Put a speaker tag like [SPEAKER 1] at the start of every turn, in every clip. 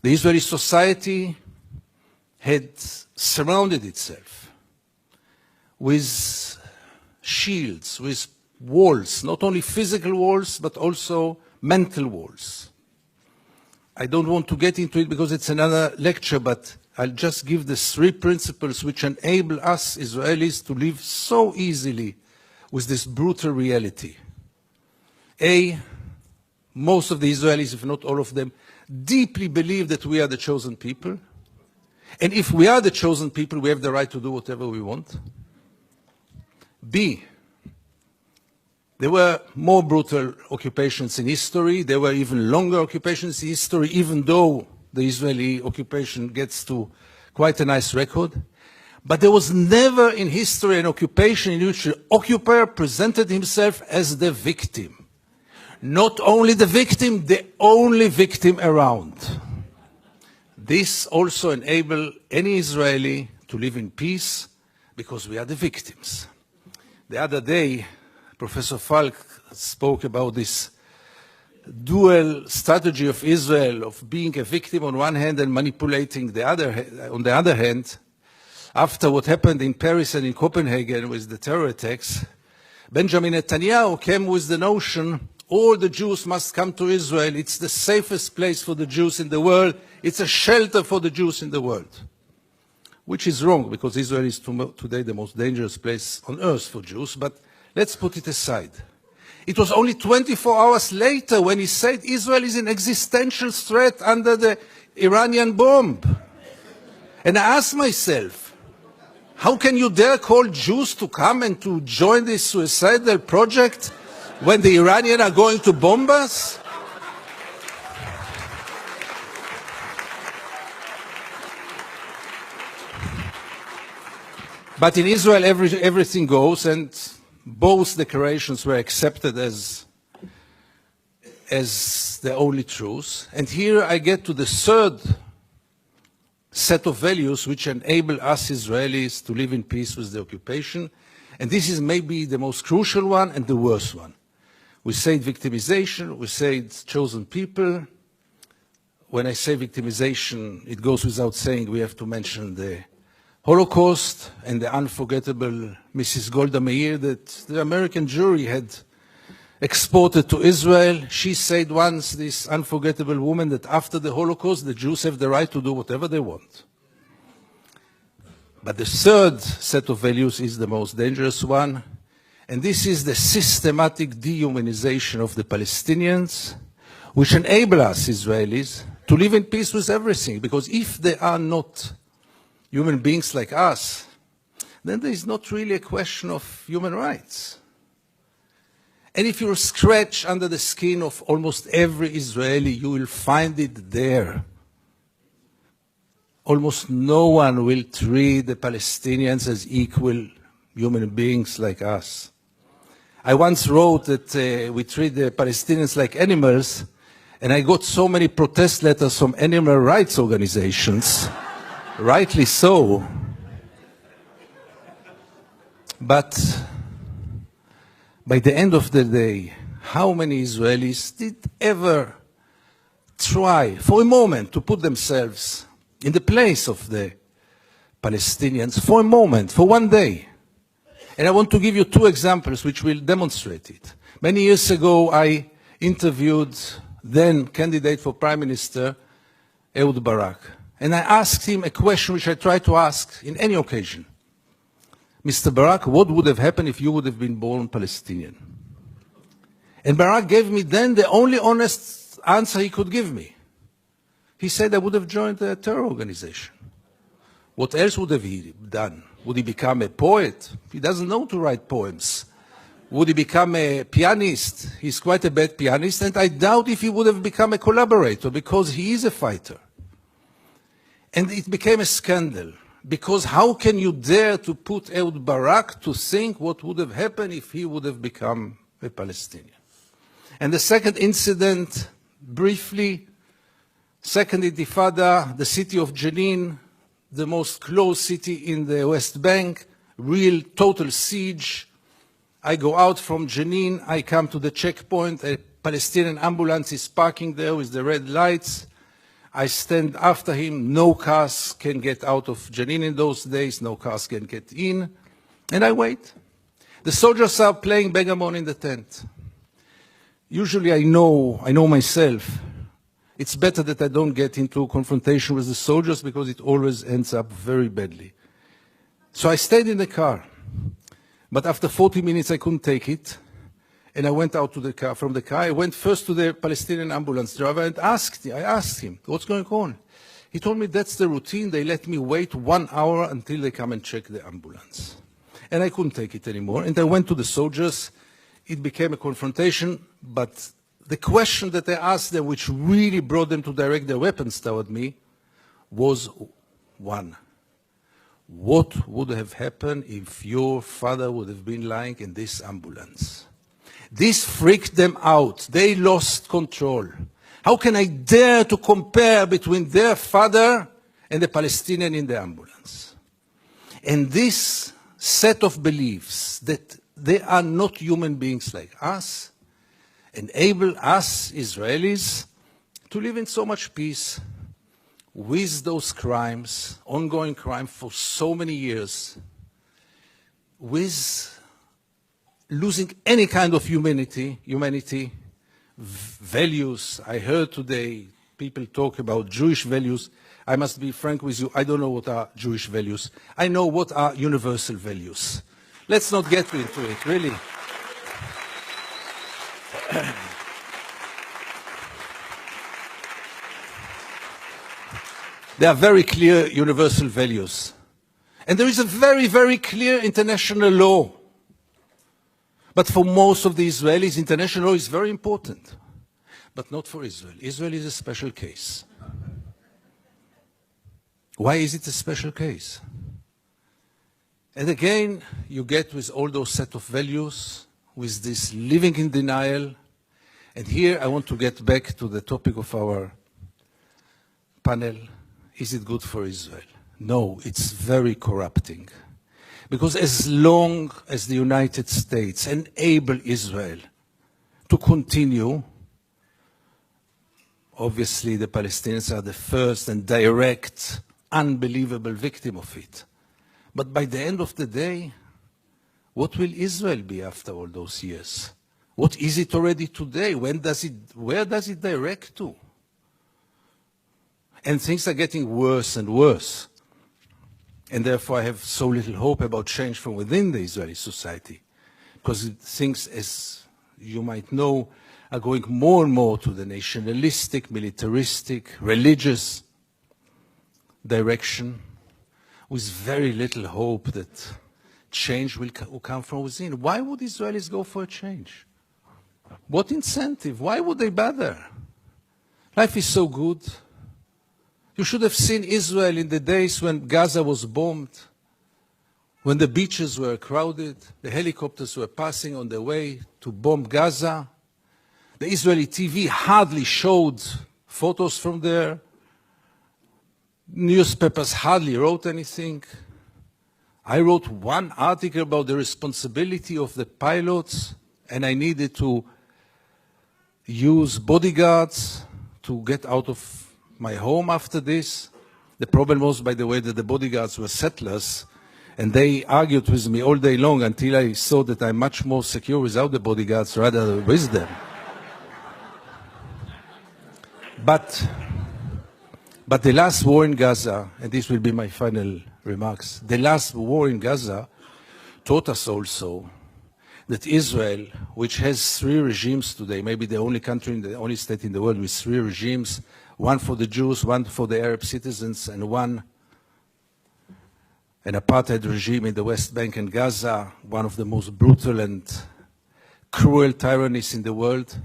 [SPEAKER 1] The Israeli society had surrounded itself with shields, with walls, not only physical walls, but also mental walls. I don't want to get into it because it's another lecture, but I'll just give the 3 principles which enable us Israelis to live so easily with this brutal reality. A, most of the Israelis, if not all of them, deeply believe that we are the chosen people. And if we are the chosen people, we have the right to do whatever we want. B, there were more brutal occupations in history. There were even longer occupations in history, even though the Israeli occupation gets to quite a nice record. But there was never in history an occupation in which the occupier presented himself as the victim. Not only the victim, the only victim around. This also enables any Israeli to live in peace because we are the victims. The other day, Professor Falk spoke about this dual strategy of Israel of being a victim on one hand and manipulating on the other hand. After what happened in Paris and in Copenhagen with the terror attacks, Benjamin Netanyahu came with the notion all the Jews must come to Israel. It's the safest place for the Jews in the world. It's a shelter for the Jews in the world. Which is wrong, because Israel is today the most dangerous place on earth for Jews. But let's put it aside. It was only 24 hours later when he said Israel is an existential threat under the Iranian bomb. And I asked myself, how can you dare call Jews to come and to join this suicidal project when the Iranians are going to bomb us? But in Israel, everything goes, and both declarations were accepted as the only truth. And here I get to the 3rd set of values which enable us Israelis to live in peace with the occupation. And this is maybe the most crucial one and the worst one. We say victimization, we say chosen people. When I say victimization, it goes without saying we have to mention the Holocaust and the unforgettable Mrs. Golda Meir that the American jury had exported to Israel. She said once, this unforgettable woman, that after the Holocaust, the Jews have the right to do whatever they want. But the 3rd set of values is the most dangerous one, and this is the systematic dehumanization of the Palestinians, which enable us Israelis to live in peace with everything, because if they are not human beings like us, then there is not really a question of human rights. And if you scratch under the skin of almost every Israeli, you will find it there. Almost no one will treat the Palestinians as equal human beings like us. I once wrote that we treat the Palestinians like animals, and I got so many protest letters from animal rights organizations. Rightly so. But by the end of the day, how many Israelis did ever try for a moment to put themselves in the place of the Palestinians for a moment, for one day? And I want to give you 2 examples which will demonstrate it. Many years ago, I interviewed then candidate for Prime Minister Ehud Barak. And I asked him a question which I try to ask in any occasion. Mr. Barak, what would have happened if you would have been born Palestinian? And Barak gave me then the only honest answer he could give me. He said I would have joined a terror organization. What else would have he done? Would he become a poet? He doesn't know to write poems. Would he become a pianist? He's quite a bad pianist, and I doubt if he would have become a collaborator, because he is a fighter. And it became a scandal, because how can you dare to put Ehud Barak to think what would have happened if he would have become a Palestinian? And the second incident, briefly, Second Intifada, the city of Jenin, the most closed city in the West Bank, real total siege. I go out from Jenin, I come to the checkpoint, a Palestinian ambulance is parking there with the red lights. I stand after him. No cars can get out of Jenin in those days. No cars can get in. And I wait. The soldiers are playing backgammon in the tent. Usually I know myself. It's better that I don't get into confrontation with the soldiers because it always ends up very badly. So I stayed in the car. But after 40 minutes I couldn't take it. And I went out to the car. From the car, I went first to the Palestinian ambulance driver and I asked him, what's going on? He told me that's the routine. They let me wait 1 hour until they come and check the ambulance. And I couldn't take it anymore. And I went to the soldiers. It became a confrontation. But the question that I asked them, which really brought them to direct their weapons toward me, was one. What would have happened if your father would have been lying in this ambulance? This freaked them out. They lost control. How can I dare to compare between their father and the Palestinian in the ambulance? And this set of beliefs that they are not human beings like us enable us Israelis to live in so much peace with those crimes, ongoing crime for so many years, with losing any kind of humanity, values. I heard today people talk about Jewish values. I must be frank with you, I don't know what are Jewish values. I know what are universal values. Let's not get into it, really. There are very clear universal values. And there is a very, very clear international law. But for most of the Israelis, international law is very important. But not for Israel. Israel is a special case. Why is it a special case? And again, you get with all those set of values, with this living in denial. And here I want to get back to the topic of our panel. Is it good for Israel? No, it's very corrupting. Because as long as the United States enable Israel to continue, obviously the Palestinians are the first and direct, unbelievable victim of it. But by the end of the day, what will Israel be after all those years? What is it already today? Where does it direct to? And things are getting worse and worse. And therefore I have so little hope about change from within the Israeli society. Because things, as you might know, are going more and more to the nationalistic, militaristic, religious direction, with very little hope that change will come from within. Why would Israelis go for a change? What incentive? Why would they bother? Life is so good. You should have seen Israel in the days when Gaza was bombed, when the beaches were crowded, the helicopters were passing on their way to bomb Gaza. The Israeli TV hardly showed photos from there. Newspapers hardly wrote anything. I wrote one article about the responsibility of the pilots, and I needed to use bodyguards to get out of my home after this. The problem was, by the way, that the bodyguards were settlers, and they argued with me all day long until I saw that I'm much more secure without the bodyguards rather than with them. But the last war in Gaza, and this will be my final remarks, the last war in Gaza taught us also that Israel, which has 3 regimes today, maybe the only country, the only state in the world with 3 regimes, one for the Jews, one for the Arab citizens, and an apartheid regime in the West Bank and Gaza, one of the most brutal and cruel tyrannies in the world.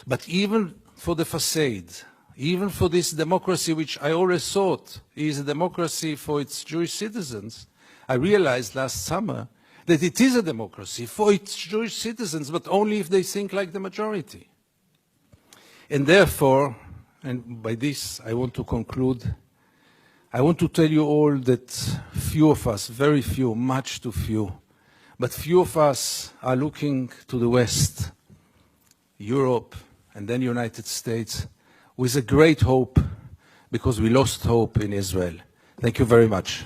[SPEAKER 1] But even for the facade, even for this democracy, which I always thought is a democracy for its Jewish citizens, I realized last summer that it is a democracy for its Jewish citizens, but only if they think like the majority. And therefore, and by this I want to conclude, I want to tell you all that few of us, very few, much too few, but few of us are looking to the West, Europe, and then United States, with a great hope because we lost hope in Israel. Thank you very much.